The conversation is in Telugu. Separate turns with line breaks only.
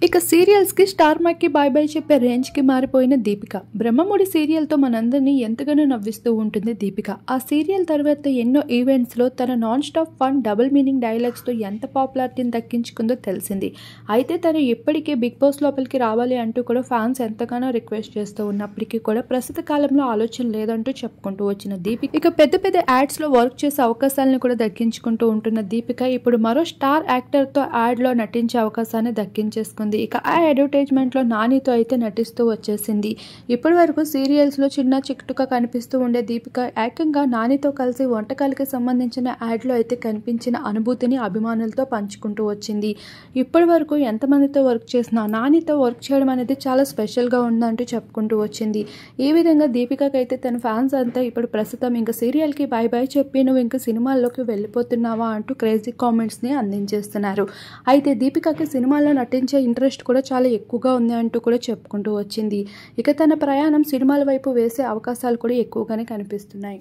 ఇక సీరియల్స్ కి స్టార్ మాకి బాయ్ బాయ్ చెప్పే రేంజ్ కి మారిపోయిన దీపిక. బ్రహ్మముడి సీరియల్ తో మనందరినీ ఎంతగానో నవ్విస్తూ ఉంటుంది దీపిక. ఆ సీరియల్ తర్వాత ఎన్నో ఈవెంట్స్ లో తన non stop fun double meaning dialogues తో ఎంత పాపులారిటీని దక్కించుకుందో తెలిసింది. అయితే తను ఇప్పటికే బిగ్ బాస్ లోపలికి రావాలి అంటూ కూడా ఫ్యాన్స్ ఎంతగానో రిక్వెస్ట్ చేస్తూ ఉన్నప్పటికీ కూడా ప్రస్తుత కాలంలో ఆలోచన లేదంటూ చెప్పుకుంటూ వచ్చిన దీపిక ఇక పెద్ద పెద్ద యాడ్స్ లో వర్క్ చేసే అవకాశాలను కూడా దక్కించుకుంటూ ఉంటున్న దీపిక ఇప్పుడు మరో స్టార్ యాక్టర్ తో యాడ్ లో నటించే అవకాశాన్ని దక్కించేసుకుంది. ఇక ఆ అడ్వర్టైజ్మెంట్ లో నానితో అయితే నటిస్తూ వచ్చేసింది. ఇప్పటి వరకు సీరియల్స్ లో చిన్న చిక్కుగా కనిపిస్తూ ఉండే దీపిక ఏకంగా నానితో కలిసి వంటకాలకి సంబంధించిన యాడ్ లో అయితే కనిపించిన అనుభూతిని అభిమానులతో పంచుకుంటూ వచ్చింది. ఇప్పటి వరకు ఎంతమందితో వర్క్ చేసినా నానితో వర్క్ చేయడం అనేది చాలా స్పెషల్ గా ఉందంటూ చెప్పుకుంటూ వచ్చింది. ఈ విధంగా దీపికకి అయితే తన ఫ్యాన్స్ అంతా ఇప్పుడు ప్రస్తుతం ఇంకా సీరియల్ కి బై బై చెప్పి నువ్వు ఇంకా సినిమాల్లోకి వెళ్ళిపోతున్నావా అంటూ క్రేజీ కామెంట్స్ ని అందించేస్తున్నారు. అయితే దీపికకి సినిమాల్లో నటించే ఇంట్రెస్ట్ కూడా చాలా ఎక్కువగా ఉంది అంటూ కూడా చెప్పుకుంటూ వచ్చింది. ఇక తన ప్రయాణం సినిమాల వైపు వేసే అవకాశాలు కూడా ఎక్కువగానే కనిపిస్తున్నాయి.